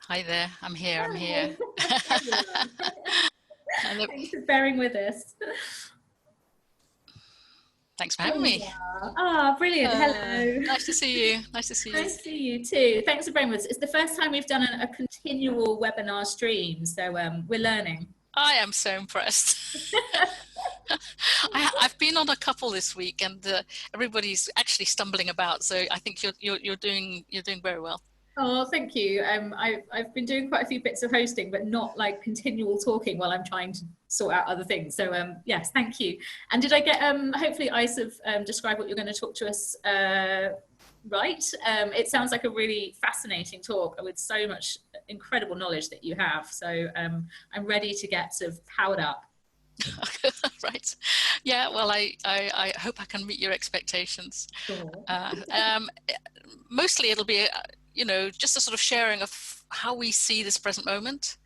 Hi there. I'm here. I'm Hi. here. There you are. Hello. Thanks for bearing with us. Thanks for There having you me. are. Ah, brilliant. Hello. Nice to see you. Nice to see you. Nice to see you too. Thanks for bearing with us. It's the first time we've done a continual webinar stream, so we're learning. I am so impressed. I've been on a couple this week, and everybody's actually stumbling about. So I think you're doing very well. Oh, thank you. I've been doing quite a few bits of hosting, but not like continual talking while I'm trying to sort out other things. So yes, thank you. And did I get hopefully I sort of describe what you're going to talk to us right? It sounds like a really fascinating talk with so much incredible knowledge that you have. So I'm ready to get sort of powered up. Right. Yeah. Well, I hope I can meet your expectations. Sure. Mostly it'll be, just a sort of sharing of how we see this present moment.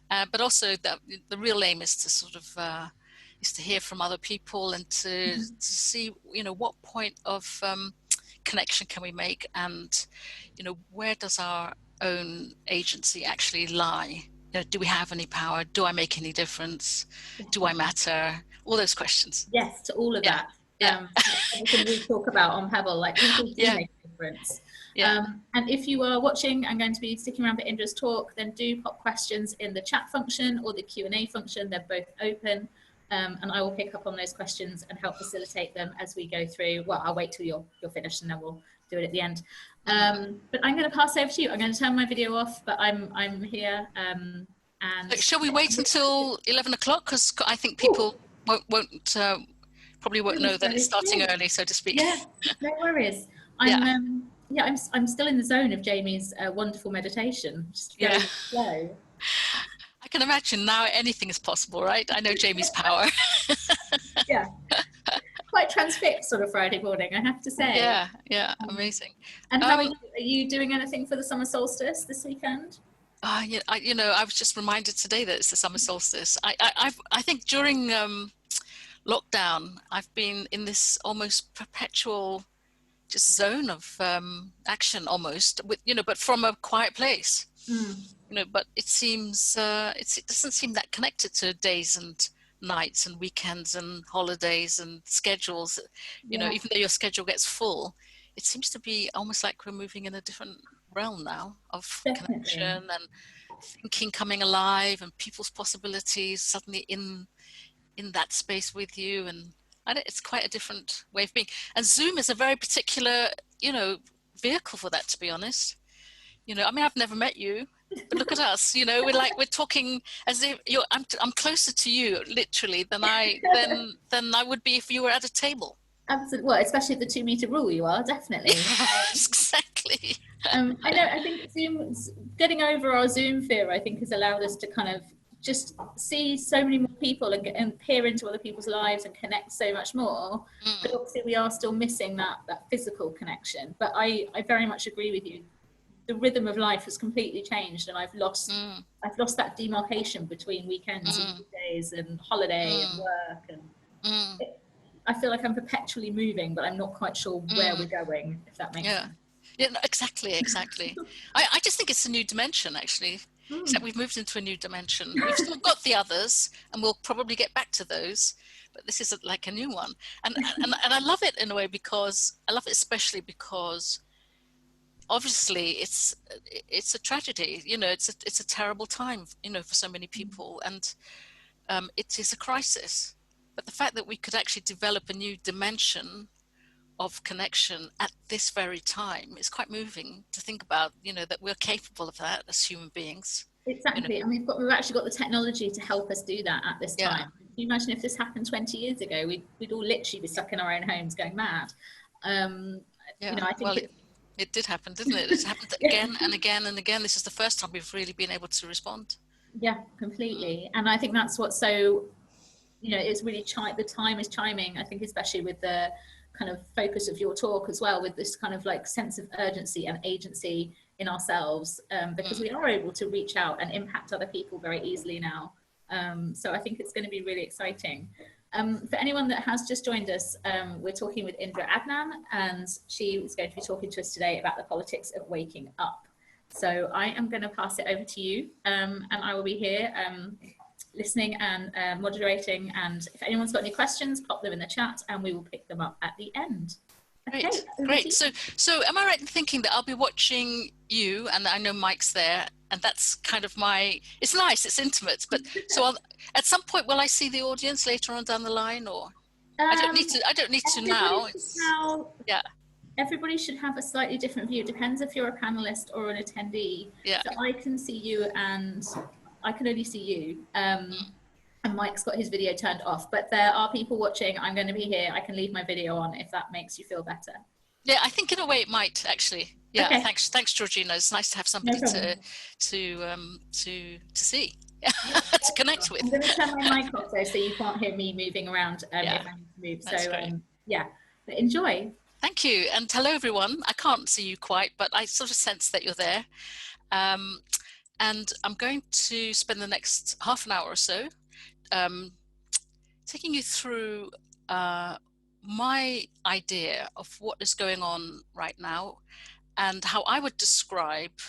But also the real aim is to sort of is to hear from other people and to see what point of connection can we make, and where does our own agency actually lie. Do we have any power? Do I make any difference? Do I matter? All those questions. Yes, to all of Yeah, that. yeah. Everything we talk about on Pebble, like people do Yeah, make a difference. yeah. And if you are watching and going to be sticking around for Indra's talk, then do pop questions in the chat function or the Q&A function. They're both open. And I will pick up on those questions and help facilitate them as we go through. Well, I'll wait till you're finished and then we'll do it at the end. But I'm going to pass over to you. I'm going to turn my video off, but I'm here. And Shall we wait until 11 o'clock? Because I think Ooh, people probably won't really know that it's sorry. starting early, so to speak. Yeah, no worries. Yeah, I'm still in the zone of Jamie's wonderful meditation, just yeah. going slow. I can imagine now anything is possible, right? I know Jamie's power. Yeah, quite transfixed on a Friday morning, I have to say. Yeah, yeah, amazing. And how are Um, you? Are you doing anything for the summer solstice this weekend? I was just reminded today that it's the summer solstice. I think during lockdown, I've been in this almost perpetual just zone of action, almost but from a quiet place. Mm, But it seems it doesn't seem that connected to days and nights and weekends and holidays and schedules. yeah, Even though your schedule gets full, it seems to be almost like we're moving in a different realm now of definitely. connection and thinking coming alive, and people's possibilities suddenly in that space with you. And it's quite a different way of being. And Zoom is a very particular vehicle for that, to be honest. I mean, I've never met you, but look at us. We're talking as if I'm closer to you literally than I would be if you were at a table. Absolutely. Well, especially the 2 meter rule, you are definitely. Exactly. I know. I think Zoom, getting over our Zoom fear, I think, has allowed us to kind of just see so many more people and peer into other people's lives and connect so much more. But obviously, we are still missing that physical connection. But I very much agree with you. The rhythm of life has completely changed, and I've lost that demarcation between weekends and weekdays and holiday and work. And I feel like I'm perpetually moving, but I'm not quite sure where we're going. If that makes Yeah. sense. Yeah, no, exactly. I just think it's a new dimension, actually. Except Mm. we've moved into a new dimension. We've still got the others, and we'll probably get back to those. But this is like a new one, and I love it in a way because I love it especially because obviously it's a tragedy. It's a terrible time. For so many people, and it is a crisis. But the fact that we could actually develop a new dimension of connection at this very time is quite moving to think about, that we're capable of that as human beings. Exactly, and we've actually got the technology to help us do that at this Yeah, time. Can you imagine if this happened 20 years ago? We'd all literally be stuck in our own homes going mad. Um, yeah. I think Well, it's it did happen, didn't it? It's happened again and again and again. This is the first time we've really been able to respond. yeah, completely. And I think that's what's so, it's really the time is chiming. I think especially with the kind of focus of your talk as well, with this kind of like sense of urgency and agency in ourselves, because we are able to reach out and impact other people very easily now. So I think it's going to be really exciting. For anyone that has just joined us, we're talking with Indra Adnan, and she is going to be talking to us today about the politics of waking up. So I am going to pass it over to you, and I will be here listening and moderating. And if anyone's got any questions, pop them in the chat and we will pick them up at the end. Okay, great. So am I right in thinking that I'll be watching you, and I know Mike's there, and that's kind of it's nice, it's intimate, but so at some point will I see the audience later on down the line, or I don't need to now. Yeah. Everybody should have a slightly different view. It depends if you're a panelist or an attendee. Yeah. So I can see you and I can only see you. And Mike's got his video turned off, but there are people watching. I'm going to be here. I can leave my video on if that makes you feel better. Yeah, I think in a way it might actually. Yeah, okay. Thanks, Georgina. It's nice to have somebody to see, to connect with. I'm going to turn my mic off though, so you can't hear me moving around if I need to move. So but enjoy. Thank you, and hello everyone. I can't see you quite, but I sort of sense that you're there. And I'm going to spend the next half an hour or so taking you through my idea of what is going on right now and how I would describe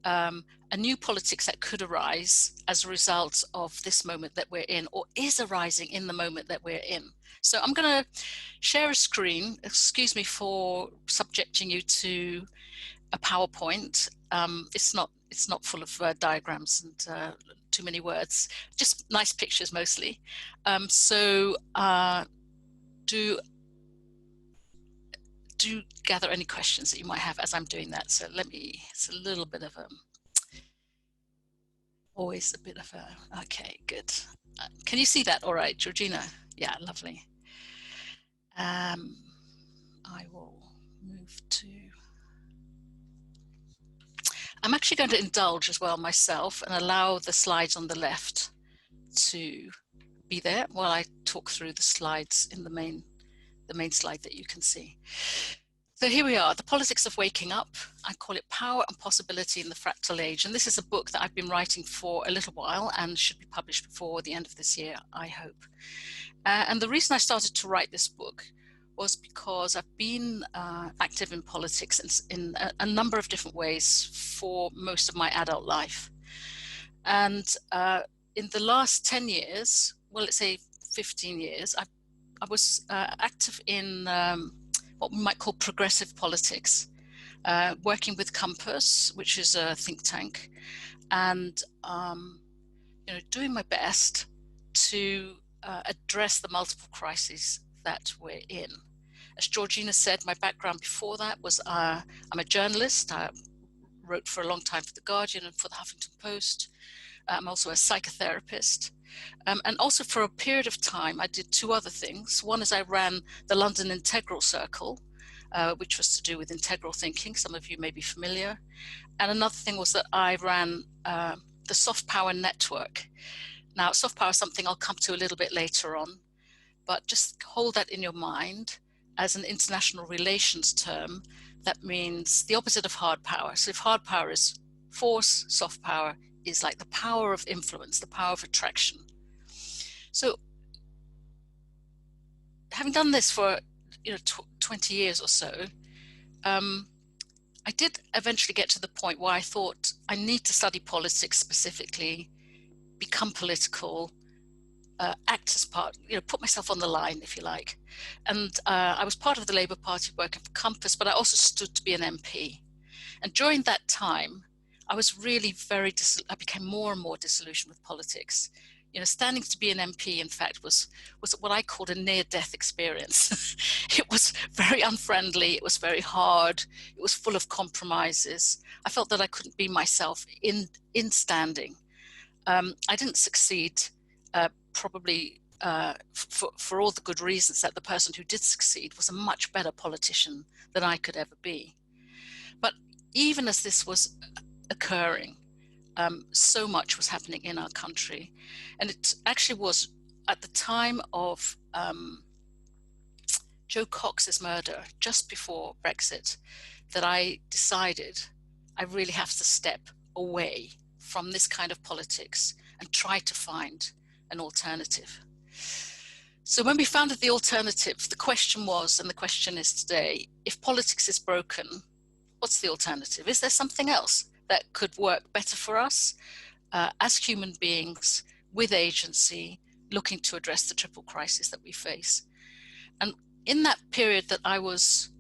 a new politics that could arise as a result of this moment that we're in, or is arising in the moment that we're in. So I'm going to share a screen. Excuse me for subjecting you to a PowerPoint. It's not full of diagrams and too many words, just nice pictures mostly. So do gather any questions that you might have as I'm doing that. So it's a little bit of always a bit of okay, good. Can you see that all right, Georgina? Yeah, lovely. I will move to, I'm actually going to indulge as well myself and allow the slides on the left to be there while I talk through the slides in the main slide that you can see. So here we are, The Politics of Waking Up. I call it Power and Possibility in the Fractal Age. And this is a book that I've been writing for a little while and should be published before the end of this year, I hope. And the reason I started to write this book was because I've been active in politics in a number of different ways for most of my adult life. And in the last 10 years, well, let's say 15 years, I was active in what we might call progressive politics, working with Compass, which is a think tank, and doing my best to address the multiple crises that we're in. As Georgina said, my background before that was I'm a journalist. I wrote for a long time for The Guardian and for the Huffington Post. I'm also a psychotherapist. And also for a period of time, I did two other things. One is I ran the London Integral Circle, which was to do with integral thinking. Some of you may be familiar. And another thing was that I ran the Soft Power Network. Now, soft power is something I'll come to a little bit later on, but just hold that in your mind as an international relations term. That means the opposite of hard power. So if hard power is force, soft power is like the power of influence, the power of attraction. So having done this for 20 years or so, I did eventually get to the point where I thought I need to study politics specifically, become political, act as part, put myself on the line, if you like. And I was part of the Labour Party working for Compass, but I also stood to be an MP. And during that time, I was really I became more and more disillusioned with politics. Standing to be an MP, in fact, was what I called a near-death experience. It was very unfriendly, it was very hard, it was full of compromises. I felt that I couldn't be myself in standing. I didn't succeed, probably for all the good reasons that the person who did succeed was a much better politician than I could ever be. But even as this was occurring, so much was happening in our country. And it actually was at the time of Joe Cox's murder, just before Brexit, that I decided I really have to step away from this kind of politics and try to find an alternative. So when we founded the alternative, the question was, and the question is today, if politics is broken, What's the alternative? Is there something else that could work better for us as human beings with agency, looking to address the triple crisis that we face? And in that period that I was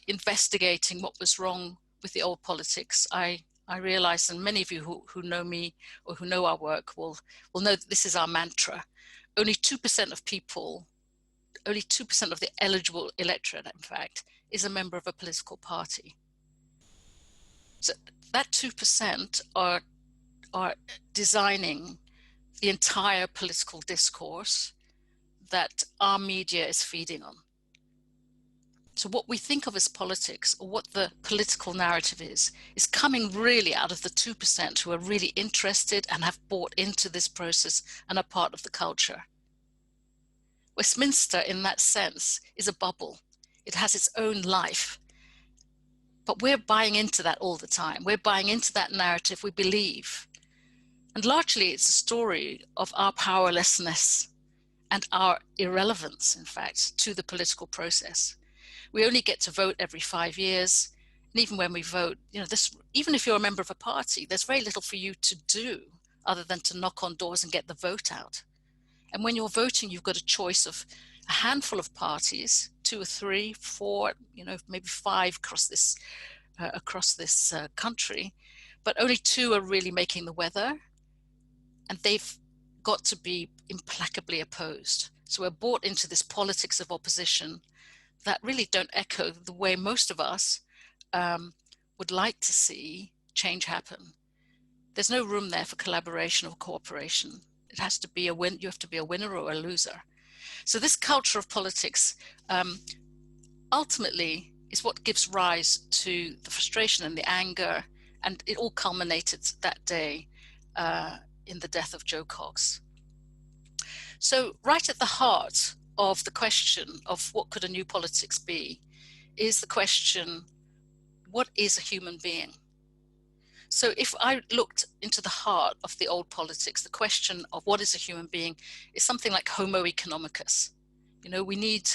investigating what was wrong with the old politics, I realized, and many of you who know me or who know our work will know that this is our mantra. Only 2% of people, only 2% of the eligible electorate, in fact, is a member of a political party. So that 2% are designing the entire political discourse that our media is feeding on. So what we think of as politics, or what the political narrative is coming really out of the 2% who are really interested and have bought into this process and are part of the culture. Westminster, in that sense, is a bubble. It has its own life. But we're buying into that all the time. We're buying into that narrative, we believe. And largely it's a story of our powerlessness and our irrelevance, in fact, to the political process. We only get to vote every 5 years. And even when we vote, even if you're a member of a party, there's very little for you to do other than to knock on doors and get the vote out. And when you're voting, you've got a choice of a handful of parties, 2 or 3, 4, maybe 5 across this country, but only 2 are really making the weather, and they've got to be implacably opposed. So we're bought into this politics of opposition that really don't echo the way most of us would like to see change happen. There's no room there for collaboration or cooperation. It has to be you have to be a winner or a loser. So this culture of politics ultimately is what gives rise to the frustration and the anger, and it all culminated that day in the death of Joe Cox. So right at the heart of the question of what could a new politics be is the question, what is a human being? So if I looked into the heart of the old politics, the question of what is a human being is something like Homo economicus. We need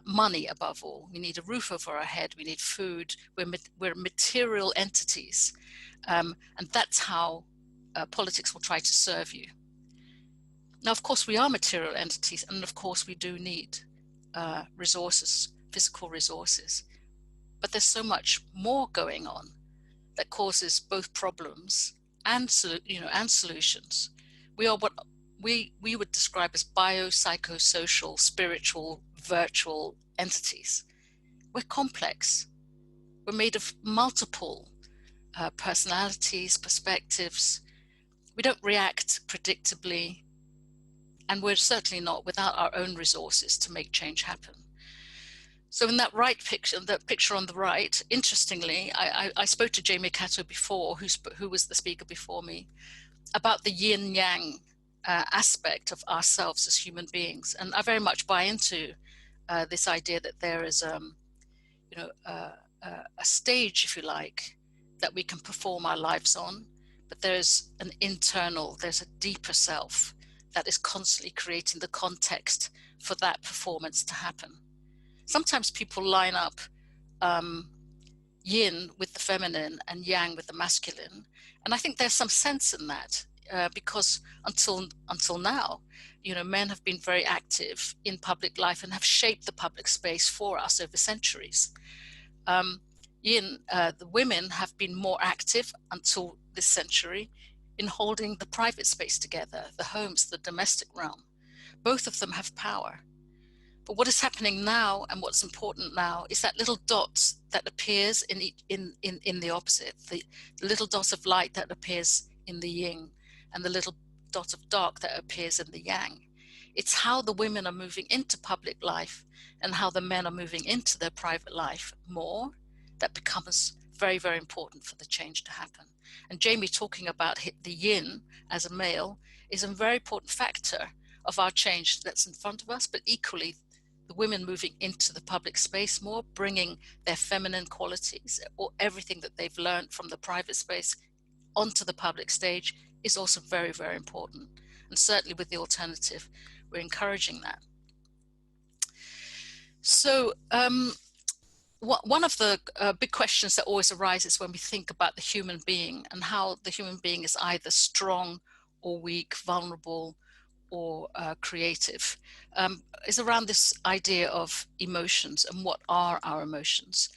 money above all. We need a roof over our head. We need food. We're material entities. And that's how politics will try to serve you. Now, of course, we are material entities, and of course, we do need resources, physical resources. But there's so much more going on that causes both problems and solutions. We are what we would describe as biopsychosocial, spiritual, virtual entities. We're complex. We're made of multiple personalities, perspectives. We don't react predictably, and we're certainly not without our own resources to make change happen. So in that picture on the right, interestingly, I spoke to Jamie Cato before, who was the speaker before me, about the yin-yang aspect of ourselves as human beings. And I very much buy into this idea that there is a stage, if you like, that we can perform our lives on, but there's a deeper self that is constantly creating the context for that performance to happen. Sometimes people line up yin with the feminine and yang with the masculine. And I think there's some sense in that because until now, men have been very active in public life and have shaped the public space for us over centuries. The women have been more active until this century in holding the private space together, the homes, the domestic realm. Both of them have power. But what is happening now, and what's important now, is that little dot that appears in the opposite, the little dot of light that appears in the yin, and the little dot of dark that appears in the yang. It's how the women are moving into public life and how the men are moving into their private life more that becomes very, very important for the change to happen. And Jamie talking about the yin as a male is a very important factor of our change that's in front of us, but equally the women moving into the public space more, bringing their feminine qualities or everything that they've learned from the private space onto the public stage is also very, very important. And certainly with the alternative, we're encouraging that. So one of the big questions that always arises when we think about the human being and how the human being is either strong or weak, vulnerable or creative, is around this idea of emotions and what are our emotions.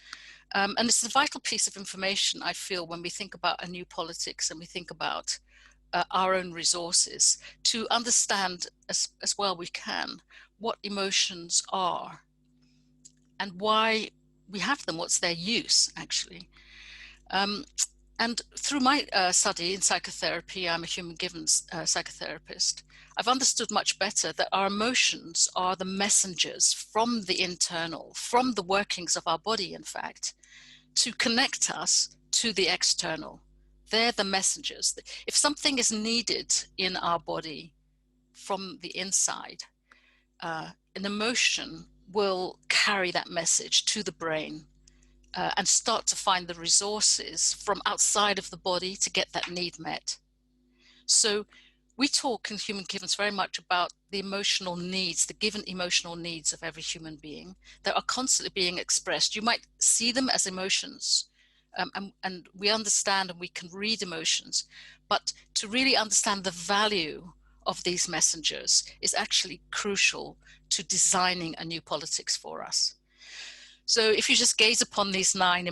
And it's a vital piece of information, I feel, when we think about a new politics and we think about our own resources, to understand as well we can what emotions are and why we have them, what's their use, actually. And through my study in psychotherapy, I'm a human givens psychotherapist, I've understood much better that our emotions are the messengers from the internal, from the workings of our body, in fact, to connect us to the external. They're the messengers. If something is needed in our body from the inside, an emotion will carry that message to the brain and start to find the resources from outside of the body to get that need met. So we talk in human givens very much about the emotional needs, the given emotional needs of every human being that are constantly being expressed. You might see them as emotions, and we understand and we can read emotions, but to really understand the value of these messengers is actually crucial to designing a new politics for us. So if you just gaze upon these 9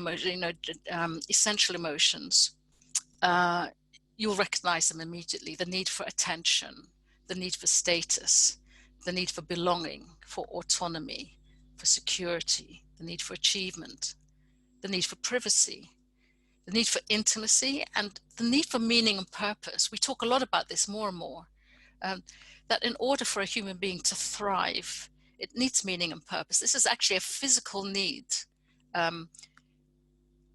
essential emotions, you'll recognize them immediately. The need for attention, the need for status, the need for belonging, for autonomy, for security, the need for achievement, the need for privacy, the need for intimacy, and the need for meaning and purpose. We talk a lot about this more and more, that in order for a human being to thrive, it needs meaning and purpose. This is actually a physical need.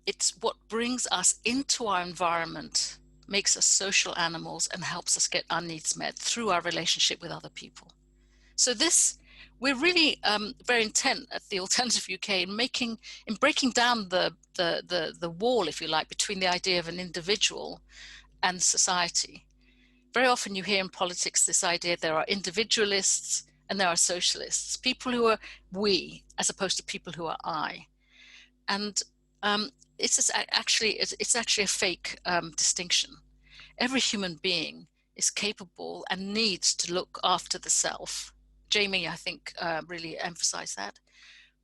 It's what brings us into our environment, makes us social animals, and helps us get our needs met through our relationship with other people. So we're really very intent at the Alternative UK in breaking down the wall, if you like, between the idea of an individual and society. Very often you hear in politics this idea there are individualists and there are socialists, people who are we as opposed to people who are I. And it's actually a fake distinction. Every human being is capable and needs to look after the self. Jamie, I think, really emphasized that.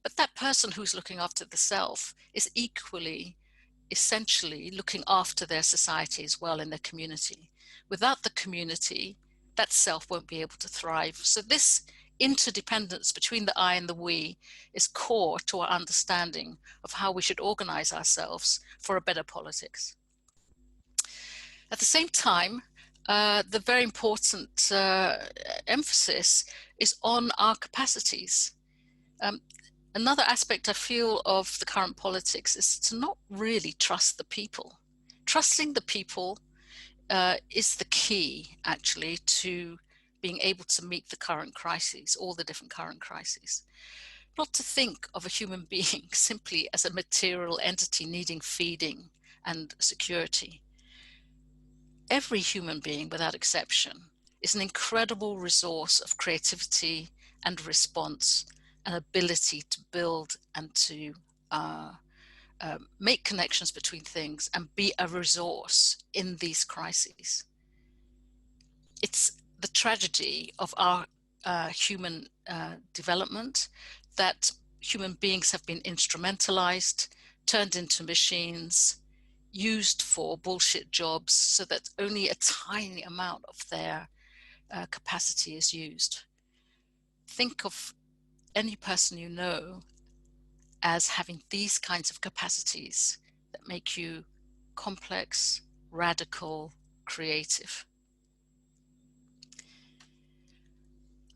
But that person who's looking after the self is equally, essentially looking after their society as well in their community. Without the community, that self won't be able to thrive. So this interdependence between the I and the we is core to our understanding of how we should organize ourselves for a better politics. At the same time, the very important emphasis is on our capacities. Another aspect I feel of the current politics is to not really trust the people. Trusting the people is the key, actually, to being able to meet the current crises, all the different current crises. Not to think of a human being simply as a material entity needing feeding and security. Every human being, without exception, is an incredible resource of creativity and response, and ability to build and to make connections between things and be a resource in these crises. It's the tragedy of our human development that human beings have been instrumentalized, turned into machines, used for bullshit jobs so that only a tiny amount of their capacity is used. Think of any person you know as having these kinds of capacities that make you complex, radical, creative.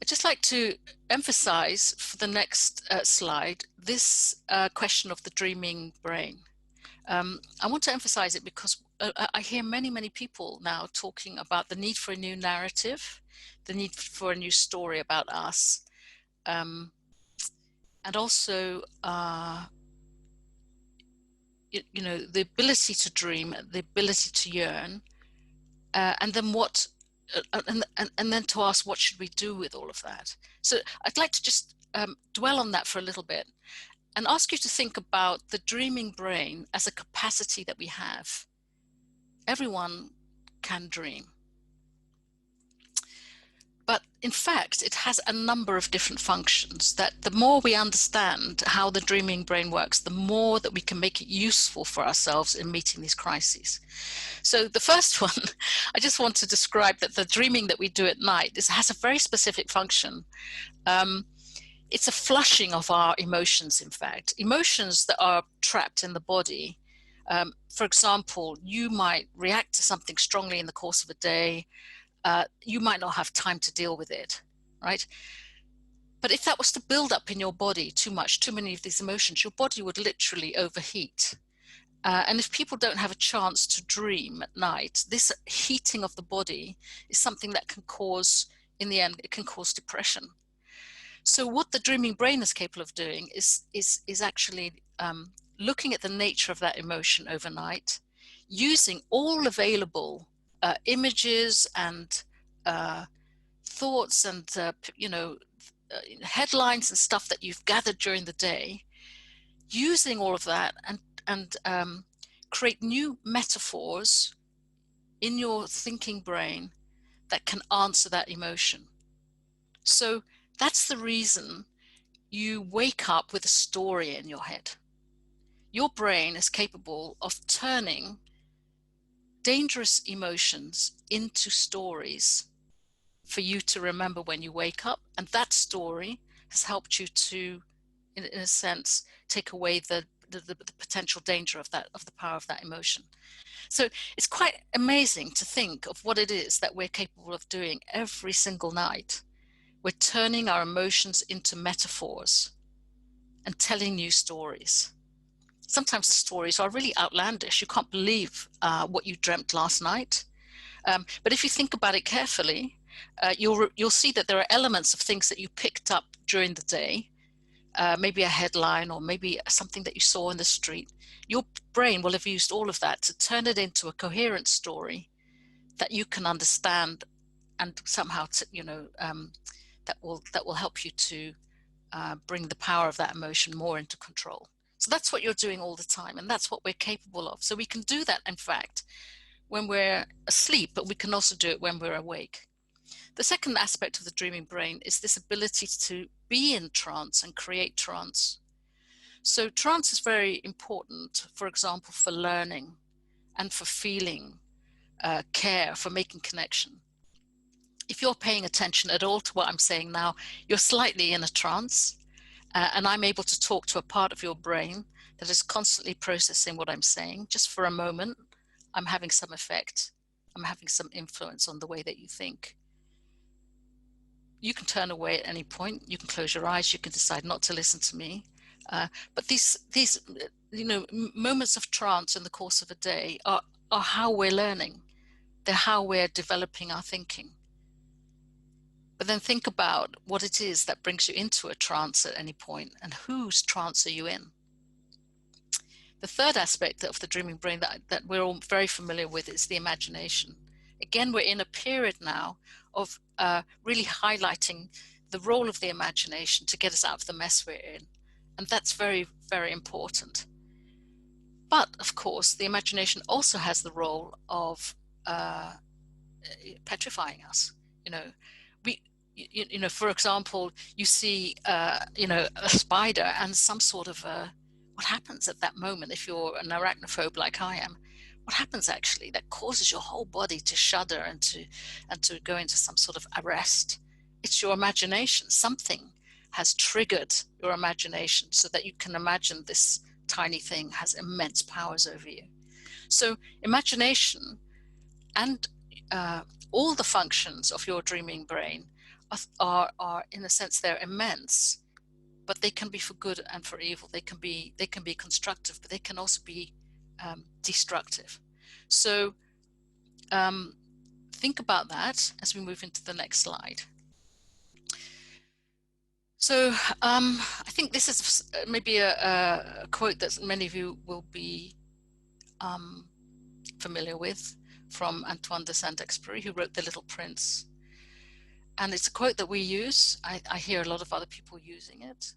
I'd just like to emphasize for the next slide this question of the dreaming brain. I want to emphasize it because I hear many people now talking about the need for a new narrative, the need for a new story about us, and also the ability to dream, the ability to yearn, and then and then to ask, what should we do with all of that? So I'd like to just dwell on that for a little bit and ask you to think about the dreaming brain as a capacity that we have. Everyone can dream. But in fact, it has a number of different functions that the more we understand how the dreaming brain works, the more that we can make it useful for ourselves in meeting these crises. So the first one, I just want to describe that the dreaming that we do at night has a very specific function. It's a flushing of our emotions, in fact. Emotions that are trapped in the body. For example, you might react to something strongly in the course of a day. You might not have time to deal with it, right? But if that was to build up in your body too much, too many of these emotions, your body would literally overheat. And if people don't have a chance to dream at night, this heating of the body is something that can cause, in the end, it can cause depression. So what the dreaming brain is capable of doing is actually looking at the nature of that emotion overnight, using all available images and thoughts and headlines and stuff that you've gathered during the day, using all of that and create new metaphors in your thinking brain that can answer that emotion. So that's the reason you wake up with a story in your head. Your brain is capable of turning dangerous emotions into stories for you to remember when you wake up, and that story has helped you to, in a sense, take away the potential danger of the power of that emotion. So it's quite amazing to think of what it is that we're capable of doing every single night. We're turning our emotions into metaphors and telling new stories. Sometimes the stories are really outlandish. You can't believe what you dreamt last night. But if you think about it carefully, you'll see that there are elements of things that you picked up during the day, maybe a headline or maybe something that you saw in the street. Your brain will have used all of that to turn it into a coherent story that you can understand, and somehow that will help you to bring the power of that emotion more into control. So that's what you're doing all the time, and that's what we're capable of. So we can do that, in fact, when we're asleep, but we can also do it when we're awake. The second aspect of the dreaming brain is this ability to be in trance and create trance. So trance is very important, for example, for learning and for feeling care, for making connection. If you're paying attention at all to what I'm saying now, you're slightly in a trance, and I'm able to talk to a part of your brain that is constantly processing what I'm saying. Just for a moment, I'm having some effect. I'm having some influence on the way that you think. You can turn away at any point. You can close your eyes. You can decide not to listen to me. But these moments of trance in the course of a day are how we're learning. They're how we're developing our thinking. But then think about what it is that brings you into a trance at any point, and whose trance are you in? The third aspect of the dreaming brain that we're all very familiar with is the imagination. Again, we're in a period now of really highlighting the role of the imagination to get us out of the mess we're in. And that's very, very important. But of course, the imagination also has the role of petrifying us. For example, you see, a spider and some sort of what happens at that moment if you're an arachnophobe like I am? What happens actually that causes your whole body to shudder and to go into some sort of arrest? It's your imagination. Something has triggered your imagination so that you can imagine this tiny thing has immense powers over you. So imagination and all the functions of your dreaming brain are in a sense, they're immense, but they can be for good and for evil. They can be constructive, but they can also be destructive. So think about that as we move into the next slide. So I think this is maybe a quote that many of you will be familiar with, from Antoine de Saint-Exupéry, who wrote The Little Prince. And it's a quote that we use. I hear a lot of other people using it.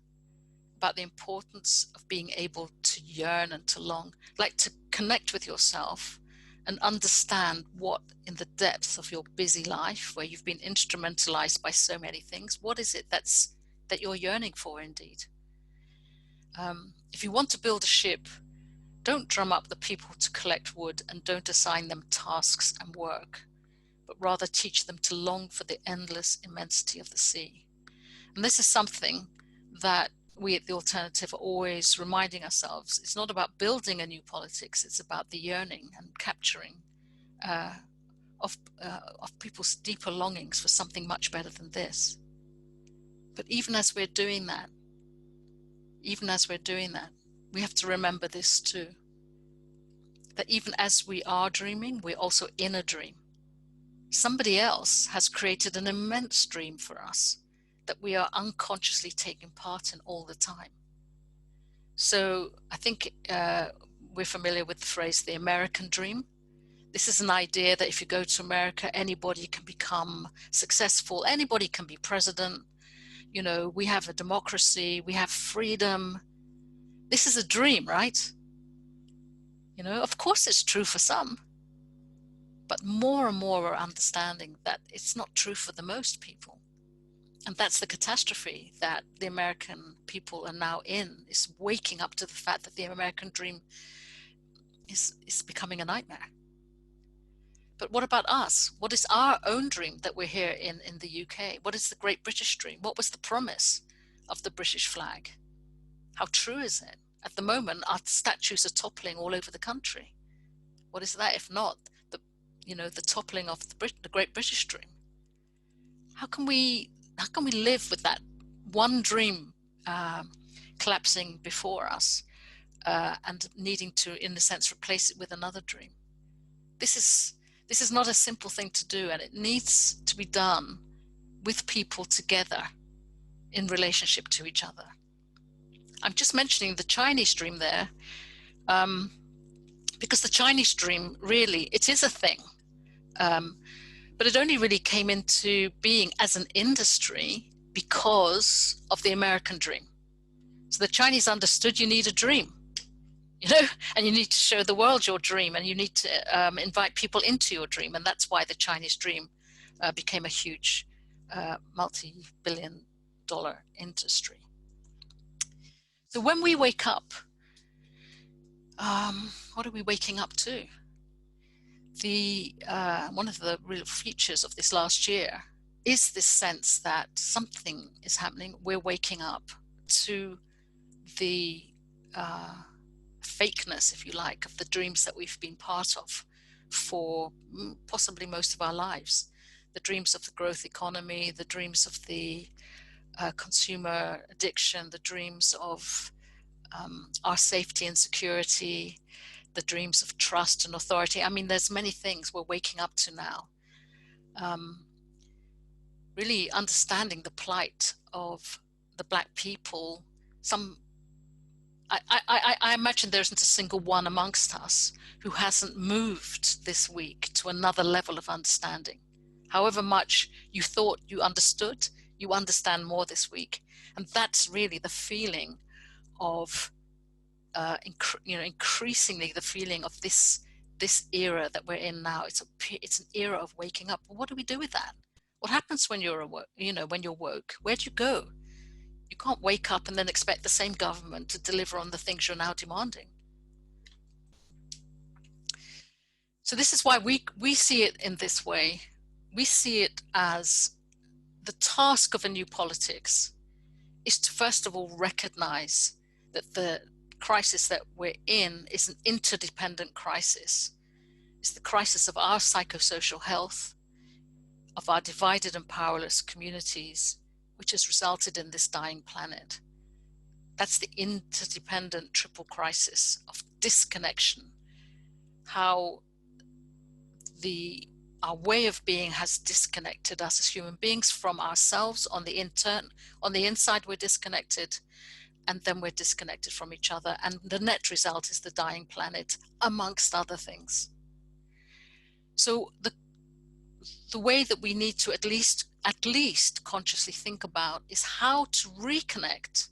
about the importance of being able to yearn and to long, like to connect with yourself and understand what in the depths of your busy life, where you've been instrumentalized by so many things, what is it that you're yearning for indeed. If you want to build a ship, don't drum up the people to collect wood, and don't assign them tasks and work, but rather teach them to long for the endless immensity of the sea. And this is something that we at The Alternative are always reminding ourselves. It's not about building a new politics, it's about the yearning and capturing of people's deeper longings for something much better than this. But even as we're doing that, we have to remember this too, that even as we are dreaming, we're also in a dream. Somebody else has created an immense dream for us that we are unconsciously taking part in all the time. So I think we're familiar with the phrase, the American dream. This is an idea that if you go to America, anybody can become successful, anybody can be president. You know, we have a democracy, we have freedom. This is a dream, right? You know, of course it's true for some, but more and more we're understanding that it's not true for the most people. And that's the catastrophe that the American people are now in, is waking up to the fact that the American dream is becoming a nightmare. But what about us? What is our own dream that we're here in the UK? What is the Great British Dream? What was the promise of the British flag? How true is it? At the moment, our statues are toppling all over the country. What is that if not the toppling of the Great British Dream? How can we live with that one dream collapsing before us and needing to, in a sense, replace it with another dream? This is not a simple thing to do, and it needs to be done with people together in relationship to each other. I'm just mentioning the Chinese dream there because the Chinese dream, really, it is a thing. But it only really came into being as an industry because of the American dream. So the Chinese understood you need a dream, and you need to show the world your dream, and you need to invite people into your dream. And that's why the Chinese dream became a huge multi-billion-dollar industry. So when we wake up, what are we waking up to? One of the real features of this last year is this sense that something is happening. We're waking up to the fakeness, if you like, of the dreams that we've been part of for possibly most of our lives. The dreams of the growth economy, the dreams of the consumer addiction, the dreams of our safety and security, the dreams of trust and authority. I mean, there's many things we're waking up to now. Really understanding the plight of the Black people. I imagine there isn't a single one amongst us who hasn't moved this week to another level of understanding. However much you thought you understood, you understand more this week. And that's really the feeling of increasingly the feeling of this era that we're in now. It's an era of waking up. Well, what do we do with that? What happens when you're awoke? When you're woke, where do you go? You can't wake up and then expect the same government to deliver on the things you're now demanding. So this is why we see it in this way. We see it as the task of a new politics is to first of all recognize that the crisis that we're in is an interdependent crisis. It's the crisis of our psychosocial health, of our divided and powerless communities, which has resulted in this dying planet. That's the interdependent triple crisis of disconnection, how our way of being has disconnected us as human beings from ourselves. On the inside we're disconnected, and then we're disconnected from each other, and the net result is the dying planet, amongst other things. So the way that we need to at least consciously think about is how to reconnect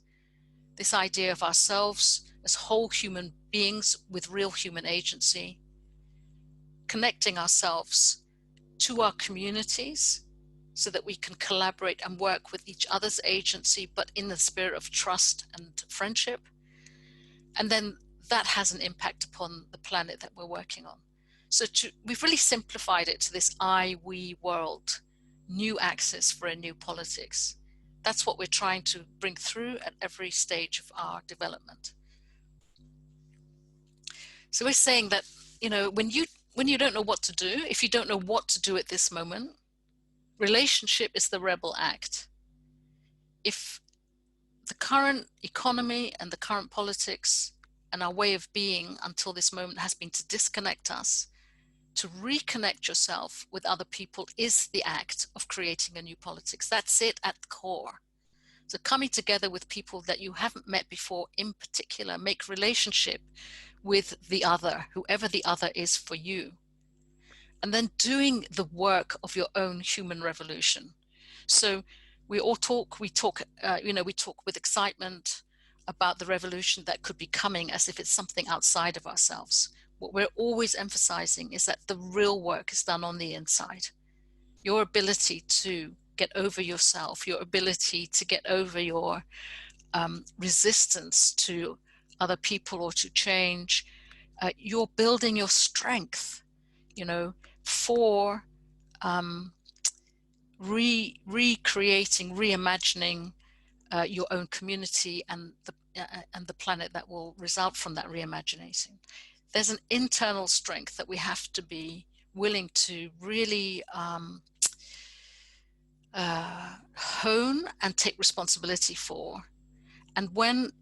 this idea of ourselves as whole human beings with real human agency, connecting ourselves to our communities so that we can collaborate and work with each other's agency, but in the spirit of trust and friendship. And then that has an impact upon the planet that we're working on. So we've really simplified it to this I, we world, new axis for a new politics. That's what we're trying to bring through at every stage of our development. So we're saying that, you know, when you don't know what to do, if you don't know what to do at this moment, relationship is the rebel act. If the current economy and the current politics and our way of being until this moment has been to disconnect us, to reconnect yourself with other people is the act of creating a new politics. That's it at the core. So coming together with people that you haven't met before, in particular, make relationship with the other, whoever the other is for you. And then doing the work of your own human revolution. So we talk with excitement about the revolution that could be coming as if it's something outside of ourselves. What we're always emphasizing is that the real work is done on the inside. Your ability to get over yourself, your ability to get over your resistance to other people or to change, you're building your strength, you know, for recreating, reimagining your own community and the planet that will result from that reimagination. There's an internal strength that we have to be willing to really hone and take responsibility for. And when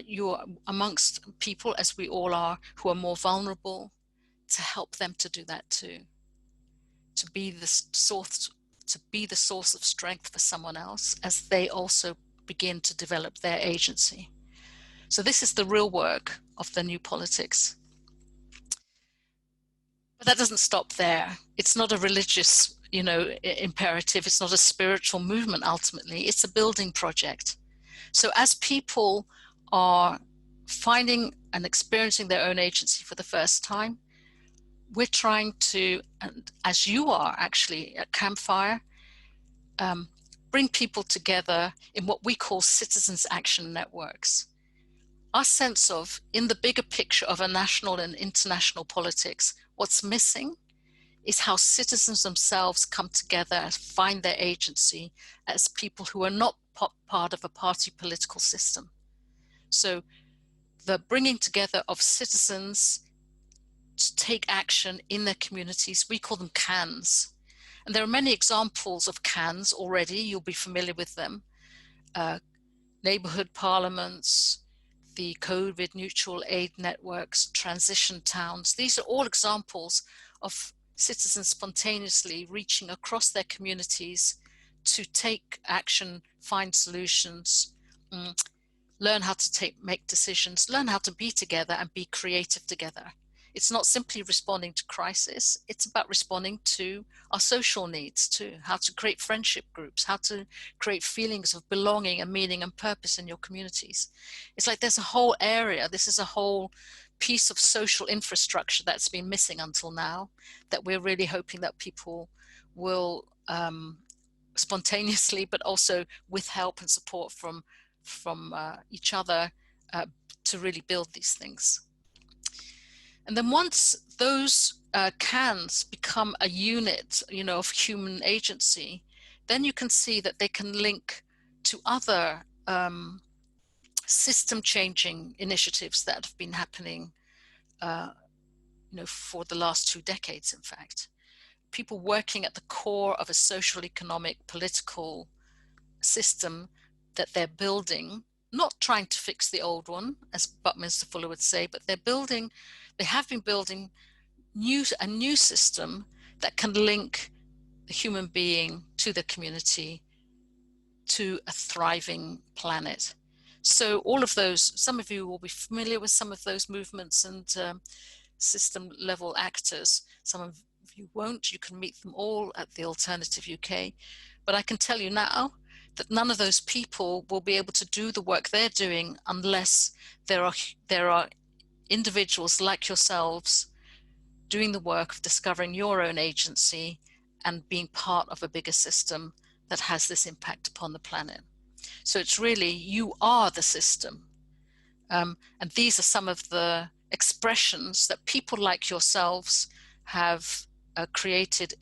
you're amongst people, as we all are, who are more vulnerable, to help them to do that too, to be the source of strength for someone else as they also begin to develop their agency. So this is the real work of the new politics. But that doesn't stop there. It's not a religious, imperative. It's not a spiritual movement. Ultimately, it's a building project. So as people are finding and experiencing their own agency for the first time, we're trying to, and as you are actually at Campfire, bring people together in what we call citizens' action networks. Our sense of, in the bigger picture of a national and international politics, what's missing is how citizens themselves come together and find their agency as people who are not part of a party political system. So the bringing together of citizens to take action in their communities, we call them CANs. And there are many examples of CANs already, you'll be familiar with them. Neighborhood parliaments, the COVID mutual aid networks, transition towns. These are all examples of citizens spontaneously reaching across their communities to take action, find solutions, learn how to make decisions, learn how to be together and be creative together. It's not simply responding to crisis, it's about responding to our social needs too, how to create friendship groups, how to create feelings of belonging and meaning and purpose in your communities. It's like there's a whole area, this is a whole piece of social infrastructure that's been missing until now, that we're really hoping that people will spontaneously, but also with help and support from each other to really build these things. And then once those CANs become a unit, of human agency, then you can see that they can link to other system-changing initiatives that have been happening, for the last 2 decades, in fact. People working at the core of a social, economic, political system that they're building, not trying to fix the old one, as Buckminster Fuller would say, but they have been building a new system that can link the human being to the community, to a thriving planet. So all of those, some of you will be familiar with some of those movements and system level actors. Some of you won't. You can meet them all at the Alternative UK. But I can tell you now that none of those people will be able to do the work they're doing unless there are individuals like yourselves doing the work of discovering your own agency and being part of a bigger system that has this impact upon the planet. So it's really, you are the system. And these are some of the expressions that people like yourselves have created,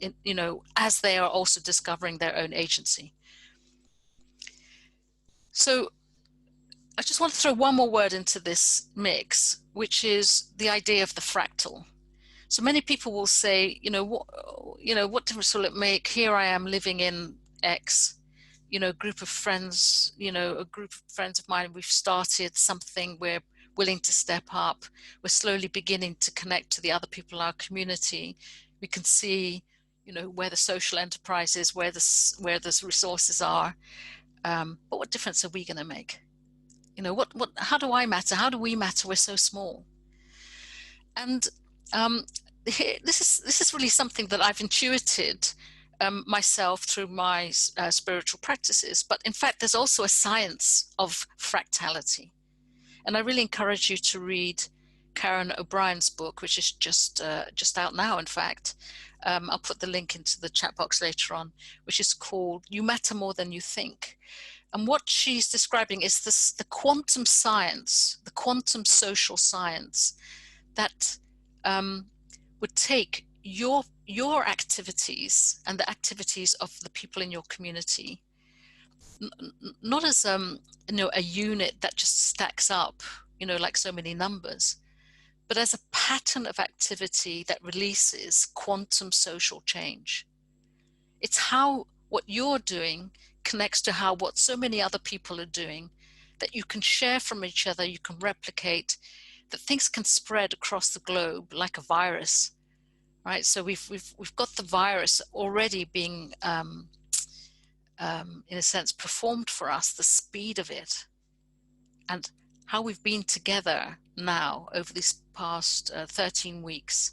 as they are also discovering their own agency. So I just want to throw one more word into this mix, which is the idea of the fractal. So many people will say, what difference will it make? Here I am living in X, a group of friends, a group of friends of mine, we've started something, we're willing to step up, we're slowly beginning to connect to the other people in our community. We can see, where the social enterprise is, where the resources are. But what difference are we going to make? How do I matter? How do we matter? We're so small. And this is really something that I've intuited myself through my spiritual practices. But in fact, there's also a science of fractality. And I really encourage you to read Karen O'Brien's book, which is just out now, in fact. I'll put the link into the chat box later on, which is called You Matter More Than You Think. And what she's describing is the quantum science, the quantum social science that would take your activities and the activities of the people in your community, not as a unit that just stacks up, like so many numbers, but as a pattern of activity that releases quantum social change. It's how what you're doing connects to what so many other people are doing, that you can share from each other, you can replicate, that things can spread across the globe like a virus, right? So we've got the virus already being, in a sense, performed for us, the speed of it, and how we've been together now over these past 13 weeks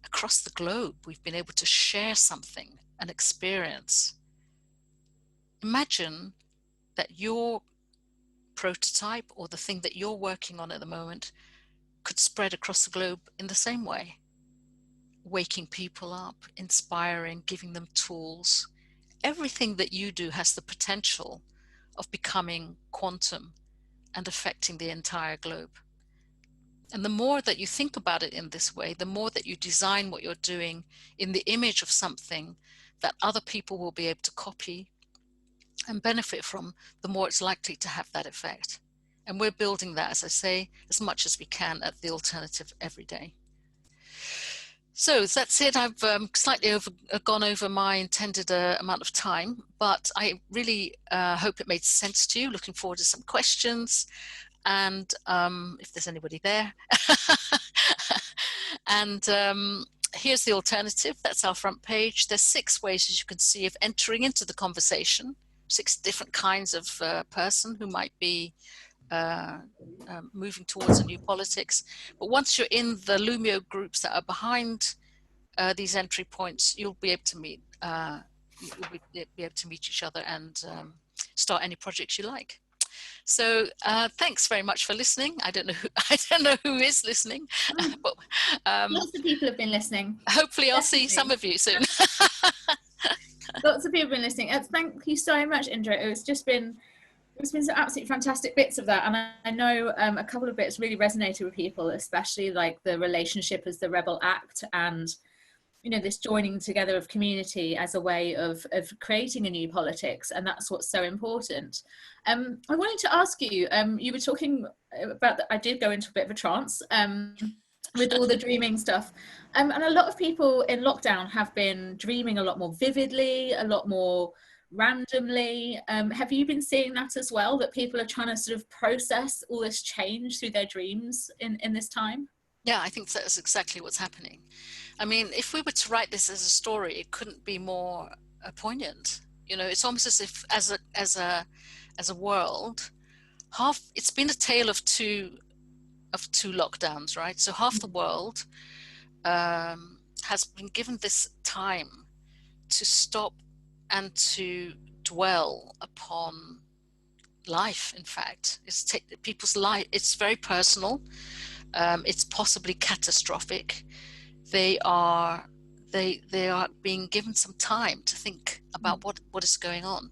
across the globe. We've been able to share something, an experience. Imagine that your prototype or the thing that you're working on at the moment could spread across the globe in the same way, waking people up, inspiring, giving them tools. Everything that you do has the potential of becoming quantum and affecting the entire globe. And the more that you think about it in this way, the more that you design what you're doing in the image of something that other people will be able to copy and benefit from, the more it's likely to have that effect. And we're building that, as I say, as much as we can at The Alternative every day. So that's it. I've slightly gone over my intended amount of time, but I really hope it made sense to you. Looking forward to some questions, and if there's anybody there. And here's The Alternative. That's our front page. There's 6 ways, as you can see, of entering into the conversation. 6 different kinds of person who might be moving towards a new politics. But once you're in the Lumio groups that are behind these entry points, you'll be able to meet each other and start any projects you like. So thanks very much for listening. I don't know who is listening, but lots of people have been listening. Hopefully I'll see some of you soon. Lots of people have been listening. Thank you so much, Indra. It's been some absolutely fantastic bits of that, and I know a couple of bits really resonated with people, especially like the relationship as the rebel act, and this joining together of community as a way of creating a new politics, and that's what's so important. I wanted to ask you, you were talking about that. I did go into a bit of a trance with all the dreaming stuff, and a lot of people in lockdown have been dreaming a lot more vividly, a lot more randomly. Have you been seeing that as well, that people are trying to sort of process all this change through their dreams in this time? Yeah, I think that's exactly what's happening. I mean, if we were to write this as a story, it couldn't be more poignant. It's almost as if as a world, it's been a tale of two lockdowns, right? So half the world has been given this time to stop and to dwell upon life. In fact, it's people's life. It's very personal. It's possibly catastrophic. They are being given some time to think about what is going on.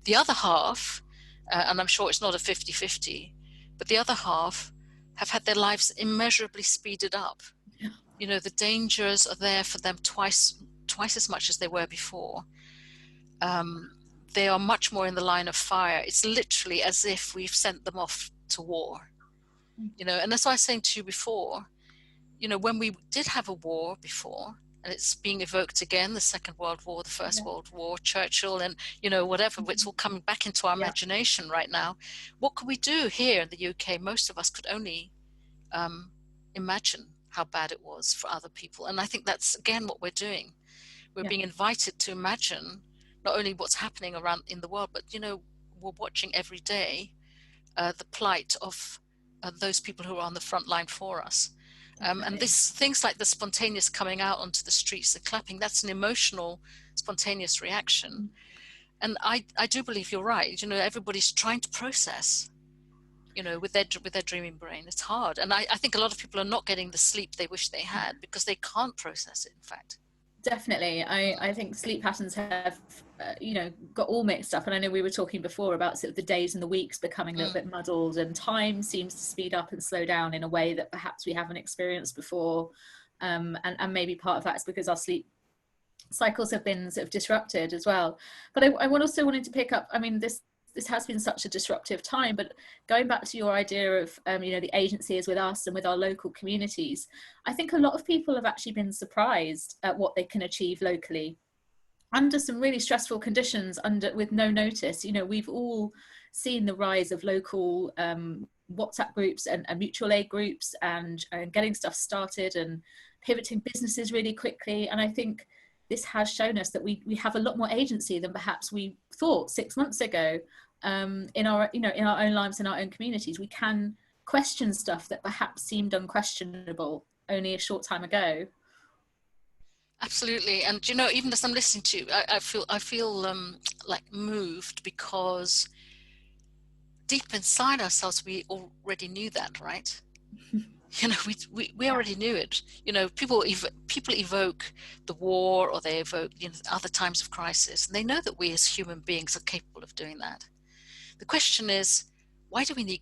The other half, and I'm sure it's not a 50-50, but the other half have had their lives immeasurably speeded up. Yeah. You know, the dangers are there for them twice as much as they were before. They are much more in the line of fire. It's literally as if we've sent them off to war. You know, and as I was saying to you before, you know, when we did have a war before, and it's being evoked again, the Second World War, the First World War, Churchill, and, you know, whatever, it's all coming back into our imagination right now. What could we do here in the UK? Most of us could only imagine how bad it was for other people. And I think that's, again, what we're doing. We're being invited to imagine not only what's happening around in the world, but, you know, we're watching every day the plight of those people who are on the front line for us. And this things like the spontaneous coming out onto the streets and clapping, that's an emotional, spontaneous reaction. And I do believe you're right. You know, everybody's trying to process, you know, with their dreaming brain. It's hard. And I think a lot of people are not getting the sleep they wish they had because they can't process it, in fact. Definitely. I think sleep patterns have, you know, got all mixed up. And I know we were talking before about sort of the days and the weeks becoming a little bit muddled, and time seems to speed up and slow down in a way that perhaps we haven't experienced before. And maybe part of that is because our sleep cycles have been sort of disrupted as well. But I also wanted to pick up, I mean, this has been such a disruptive time, but going back to your idea of, you know, the agency is with us and with our local communities, I think a lot of people have actually been surprised at what they can achieve locally under some really stressful conditions, with no notice. You know, we've all seen the rise of local WhatsApp groups and mutual aid groups and getting stuff started and pivoting businesses really quickly. And I think this has shown us that we have a lot more agency than perhaps we thought 6 months ago. In our own lives, in our own communities, we can question stuff that perhaps seemed unquestionable only a short time ago. Absolutely. And, you know, even as I'm listening to you, I feel like moved, because deep inside ourselves, we already knew that, right? You know, we already knew it. You know, people evoke the war, or they evoke, you know, other times of crisis, and they know that we as human beings are capable of doing that. The question is, why do we need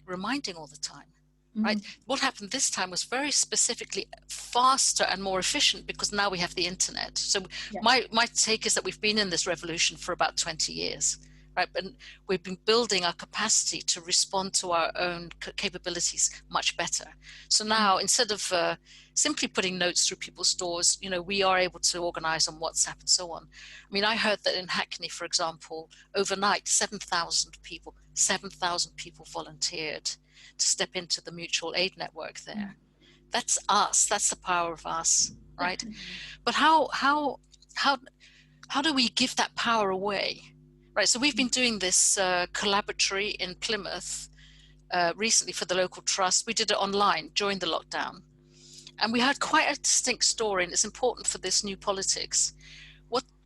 reminding all the time, right? What happened this time was very specifically faster and more efficient because now we have the internet. So my take is that we've been in this revolution for about 20 years, right? And we've been building our capacity to respond to our own capabilities much better. So now, instead of simply putting notes through people's doors, you know, we are able to organize on WhatsApp and so on. I mean, I heard that in Hackney, for example, overnight, 7,000 people volunteered to step into the mutual aid network there. That's us. That's the power of us, right? But how do we give that power away? Right, so we've been doing this collaboratory in Plymouth recently for the local trust. We did it online during the lockdown. And we had quite a distinct story, and it's important for this new politics.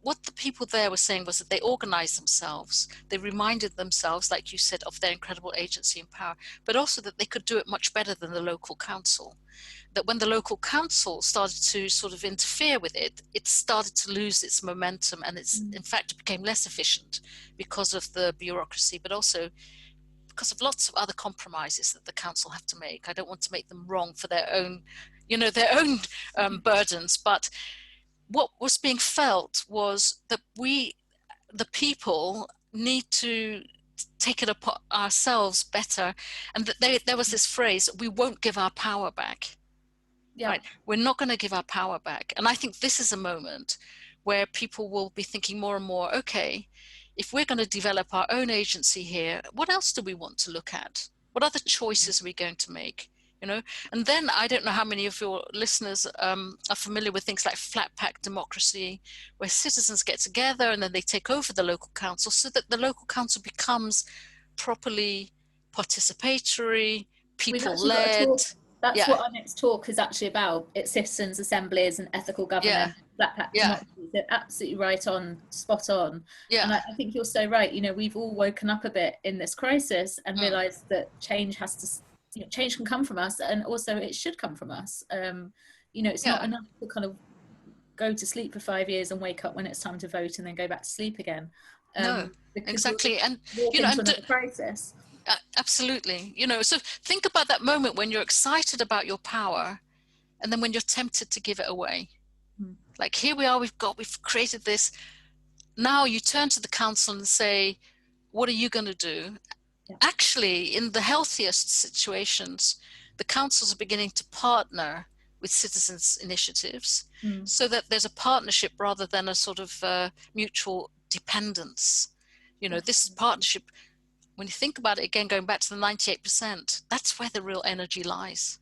What the people there were saying was that they organized themselves. They reminded themselves, like you said, of their incredible agency and power, but also that they could do it much better than the local council. That when the local council started to sort of interfere with it, it started to lose its momentum, and in fact, it became less efficient because of the bureaucracy, but also because of lots of other compromises that the council have to make. I don't want to make them wrong for their own, you know, their own burdens, but what was being felt was that we, the people, need to take it upon ourselves better, and that there was this phrase, we won't give our power back. Right? We're not going to give our power back. And I think this is a moment where people will be thinking more and more, okay, if we're going to develop our own agency here, what else do we want to look at? What other choices are we going to make? You know, and then I don't know how many of your listeners are familiar with things like flat pack democracy, where citizens get together and then they take over the local council, so that the local council becomes properly participatory, people-led. That's Yeah, what our next talk is actually about. It's citizens' assemblies and ethical yeah, government, flat pack yeah, democracy. They're absolutely right on, spot on. And yeah. I think you're so right. You know, we've all woken up a bit in this crisis and Mm, realised that change has to, you know, change can come from us, and also it should come from us. You know, it's not yeah. enough to kind of go to sleep for 5 years and wake up when it's time to vote and then go back to sleep again, No, because we'll exactly. just And walk you know, into another crisis. absolutely. You know, so think about that moment when you're excited about your power, and then when you're tempted to give it away. Mm. Like, here we are, we've created this. Now you turn to the council and say, what are you going to do? Yeah. Actually, in the healthiest situations, the councils are beginning to partner with citizens' initiatives, so that there's a partnership rather than a sort of mutual dependence. You know, this partnership, when you think about it again, going back to the 98%, that's where the real energy lies.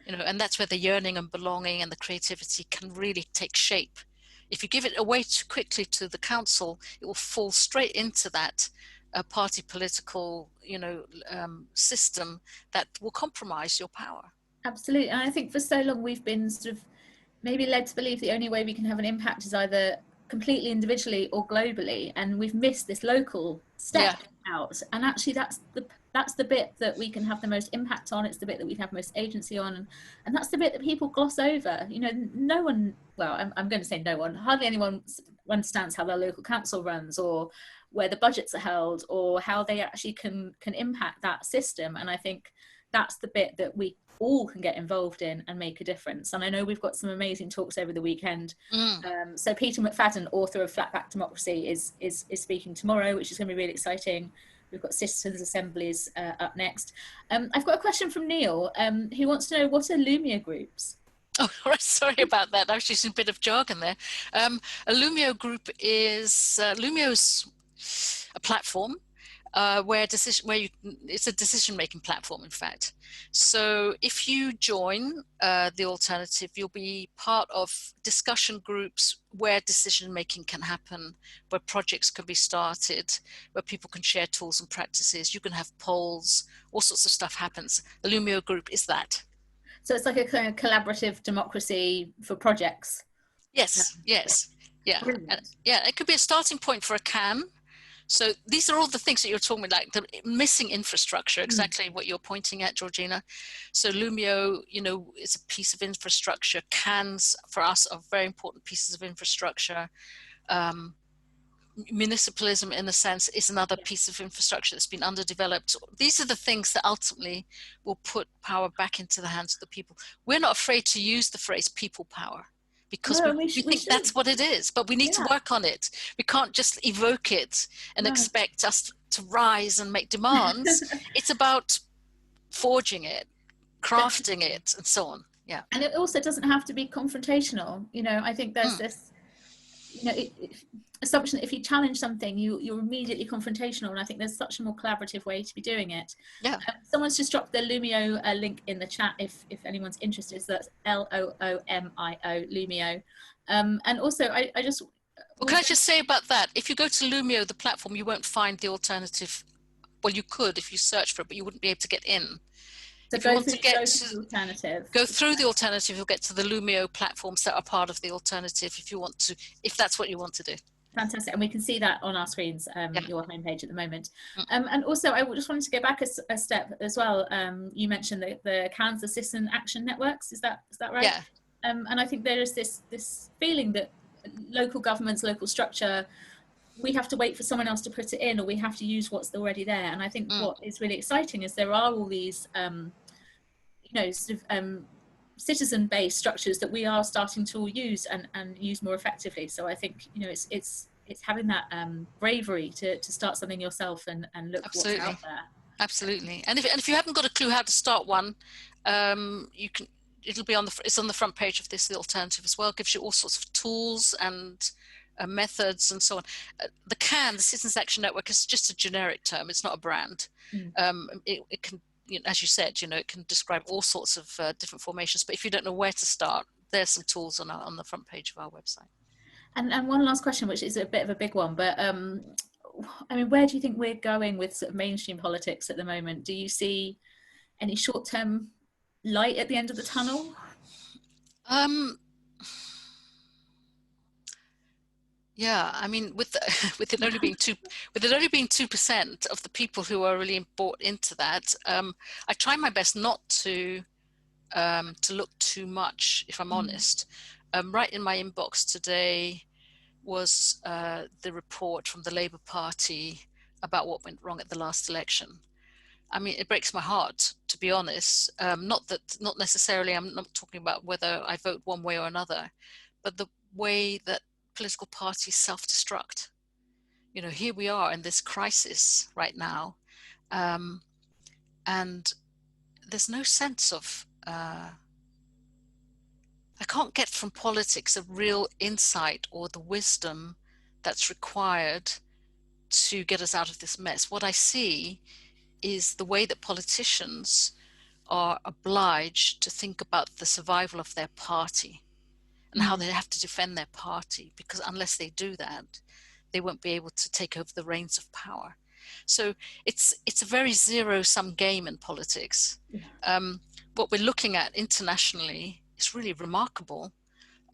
You know, and that's where the yearning and belonging and the creativity can really take shape. If you give it away too quickly to the council, it will fall straight into that party political, you know, system that will compromise your power. Absolutely. And I think for so long we've been sort of maybe led to believe the only way we can have an impact is either completely individually or globally, and we've missed this local Yeah. step out. And actually that's the bit that we can have the most impact on. It's the bit that we have most agency on, and that's the bit that people gloss over. You know, no one, well, I'm going to say no one, hardly anyone understands how their local council runs, or where the budgets are held, or how they actually can impact that system. And I think that's the bit that we all can get involved in and make a difference. And I know we've got some amazing talks over the weekend. So Peter McFadden, author of Flatback Democracy, is speaking tomorrow, which is going to be really exciting. We've got citizens' assemblies up next. I've got a question from Neil, who wants to know, what are Lumia groups? Oh, sorry about that. I was using a bit of jargon there. A Lumio group is Lumio's a platform it's a decision-making platform, in fact. So if you join the alternative, you'll be part of discussion groups where decision-making can happen, where projects can be started, where people can share tools and practices. You can have polls, all sorts of stuff happens. The Lumio group is that. So it's like a kind of collaborative democracy for projects. Yes, yes, yeah. Yeah, it could be a starting point for a CAN. So these are all the things that you're talking about, like the missing infrastructure, exactly what you're pointing at, Georgina. So Lumio, you know, is a piece of infrastructure. CANs for us are very important pieces of infrastructure. Municipalism, in a sense, is another piece of infrastructure that's been underdeveloped. These are the things that ultimately will put power back into the hands of the people. We're not afraid to use the phrase people power, because we think that's what it is, but we need to work on it. We can't just evoke it and expect us to rise and make demands. It's about forging it, crafting it, and so on. Yeah. And it also doesn't have to be confrontational. You know, I think there's this, you know, assumption that if you challenge something, you're immediately confrontational, and I think there's such a more collaborative way to be doing it. Yeah. Someone's just dropped the Lumio link in the chat if anyone's interested. So that's LOOMIO, Lumio. And also, I just... Well, can I just say about that? If you go to Lumio, the platform, you won't find the alternative. Well, you could if you search for it, but you wouldn't be able to get in. So if you want to get to the alternative. Go through the alternative, you'll get to the Lumio platforms that are part of the alternative if you want to, if that's what you want to do. Fantastic. And we can see that on our screens, your homepage at the moment. And also, I just wanted to go back a step as well. You mentioned the Kansas Citizen Action Networks. Is that right? Yeah. And I think there is this feeling that local governments, local structure, we have to wait for someone else to put it in, or we have to use what's already there. And I think what is really exciting is there are all these, you know, sort of citizen-based structures that we are starting to use and use more effectively. So I think, you know, it's having that bravery to start something yourself and look what's out there. Absolutely. And if you haven't got a clue how to start one, you can. It'll be it's on the front page of the alternative as well. It gives you all sorts of tools and methods and so on. The CAN, the Citizens Action Network, is just a generic term. It's not a brand. It can, you know, as you said, you know, it can describe all sorts of different formations. But if you don't know where to start, there's some tools on the front page of our website. And one last question, which is a bit of a big one, but I mean, where do you think we're going with sort of mainstream politics at the moment? Do you see any short-term light at the end of the tunnel? Yeah, I mean, with with it only being 2% of the people who are really bought into that, I try my best not to look too much, if I'm honest. Right in my inbox today was the report from the Labour Party about what went wrong at the last election. I mean, it breaks my heart, to be honest. Not necessarily, I'm not talking about whether I vote one way or another, but the way that political parties self-destruct. You know, here we are in this crisis right now, and there's no sense of, I can't get from politics a real insight or the wisdom that's required to get us out of this mess. What I see is the way that politicians are obliged to think about the survival of their party and how they have to defend their party, because unless they do that, they won't be able to take over the reins of power. So it's a very zero-sum game in politics. What we're looking at internationally is really remarkable.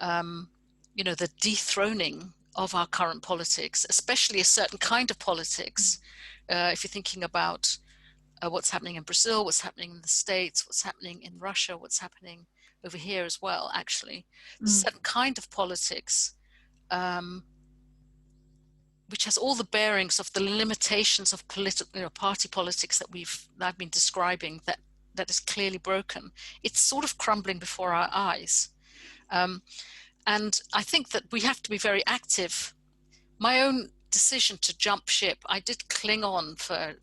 You know, the dethroning of our current politics, especially a certain kind of politics. If you're thinking about what's happening in Brazil, what's happening in the States, what's happening in Russia, what's happening over here as well, actually. A certain kind of politics, which has all the bearings of the limitations of political, party politics that I've been describing, that is clearly broken. It's sort of crumbling before our eyes. And I think that we have to be very active. My own decision to jump ship, I did cling on for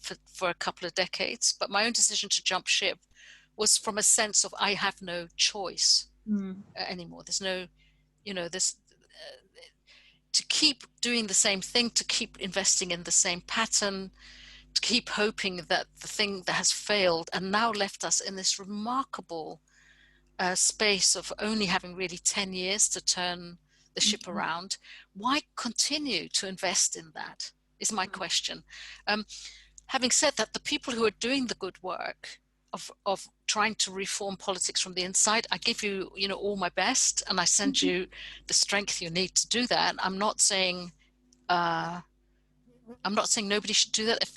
a couple of decades, but my own decision to jump ship was from a sense of I have no choice anymore. There's no, this to keep doing the same thing, to keep investing in the same pattern, to keep hoping that the thing that has failed and now left us in this remarkable space of only having really 10 years to turn the ship around. Why continue to invest in that is my question. Having said that, the people who are doing the good work of trying to reform politics from the inside, I give you, all my best, and I send you the strength you need to do that. I'm not saying nobody should do that. If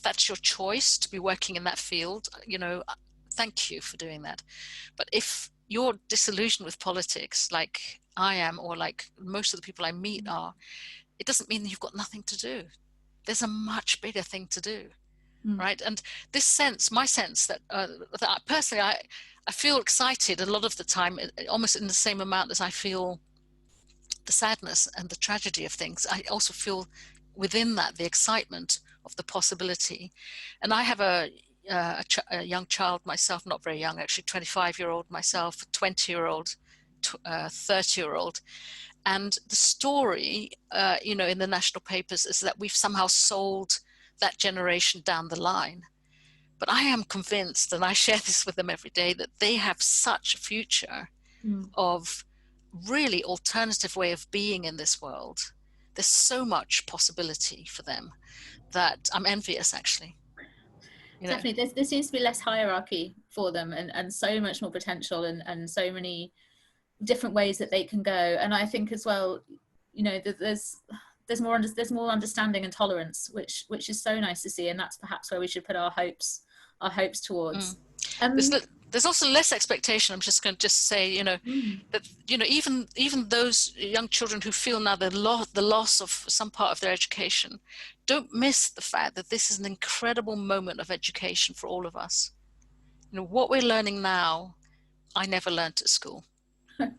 that's your choice to be working in that field, thank you for doing that. But if you're disillusioned with politics, like I am, or like most of the people I meet are, it doesn't mean you've got nothing to do. There's a much bigger thing to do, right? And my sense that I personally, I feel excited a lot of the time, almost in the same amount as I feel the sadness and the tragedy of things. I also feel within that the excitement of the possibility. And I have a young child myself, not very young actually, 25-year-old myself, 20-year-old, 30-year-old. And the story, in the national papers is that we've somehow sold that generation down the line. But I am convinced, and I share this with them every day, that they have such a future of really alternative way of being in this world. There's so much possibility for them that I'm envious, actually. Definitely, there seems to be less hierarchy for them, and so much more potential, and so many different ways that they can go. And I think as well, there's more understanding and tolerance, which is so nice to see, and that's perhaps where we should put our hopes towards. There's also less expectation. I'm just going to say, that even those young children who feel now the loss of some part of their education, don't miss the fact that this is an incredible moment of education for all of us. What we're learning now, I never learned at school. No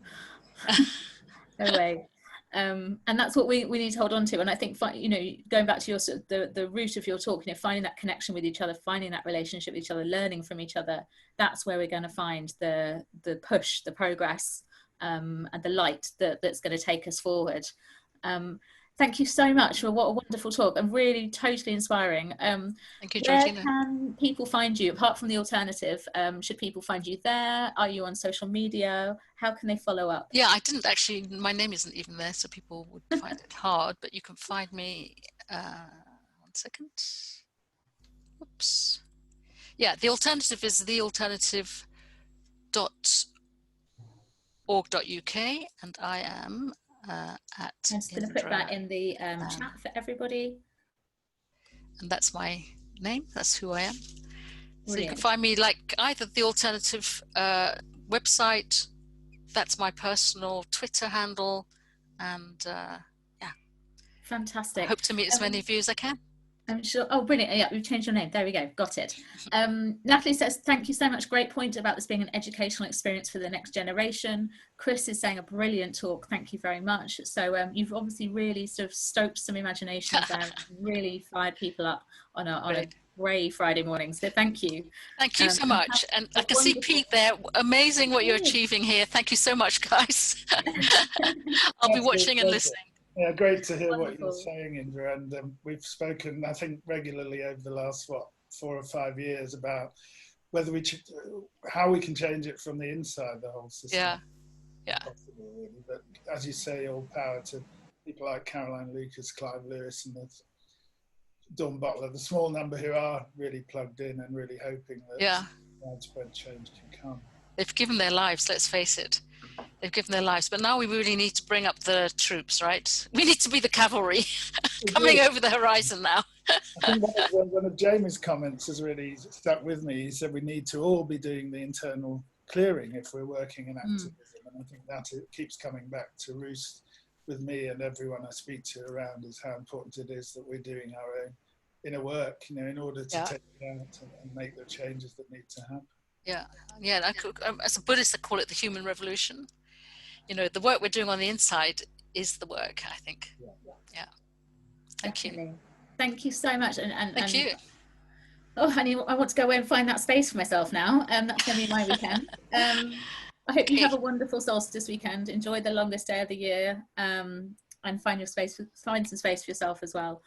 way. And that's what we need to hold on to. And I think, going back to your the root of your talk, finding that connection with each other, finding that relationship with each other, learning from each other, that's where we're going to find the push, the progress, and the light that's going to take us forward. Thank you so much for what a wonderful talk, and really totally inspiring. Thank you, Georgina. Where can people find you, apart from the alternative? Should people find you there? Are you on social media? How can they follow up? Yeah, I didn't actually, my name isn't even there, so people would find it hard, but you can find me, 1 second. Oops. Yeah, the alternative is The Alternative and I am at I'm just going to put that in the chat for everybody. And that's my name. That's who I am. So Brilliant. you can find me like either the alternative website, that's my personal Twitter handle, and yeah. Fantastic. I hope to meet as many of you as I can. I'm sure. Oh, brilliant. Yeah, we've changed your name. There we go. Got it. Natalie says, thank you so much. Great point about this being an educational experience for the next generation. Chris is saying a brilliant talk. Thank you very much. So you've obviously really sort of stoked some imaginations there, really fired people up on a grey Friday morning. So thank you. Thank you so much. And I can see Pete there. Amazing what you're achieving here. Thank you so much, guys. I'll be watching and listening. Yeah, great to hear what you're saying, Indra. And we've spoken, I think, regularly over the last, 4 or 5 years about whether how we can change it from the inside, the whole system. Yeah. Possible, really. But as you say, all power to people like Caroline Lucas, Clive Lewis, and Dawn Butler, the small number who are really plugged in and really hoping that widespread change can come. They've given their lives, let's face it. They've given their lives, but now we really need to bring up the troops, right? We need to be the cavalry coming over the horizon now. I think one of Jamie's comments has really stuck with me. He said we need to all be doing the internal clearing if we're working in activism. And I think that it keeps coming back to roost with me and everyone I speak to around is how important it is that we're doing our own inner work, in order to take it out and make the changes that need to happen. Yeah. As a Buddhist, I call it the human revolution. The work we're doing on the inside is the work, I think. Yeah. Thank you. Thank you so much. And thank you. Oh, honey, I want to go away and find that space for myself now. That's going to be my weekend. I hope you have a wonderful solstice weekend. Enjoy the longest day of the year, and find some space for yourself as well.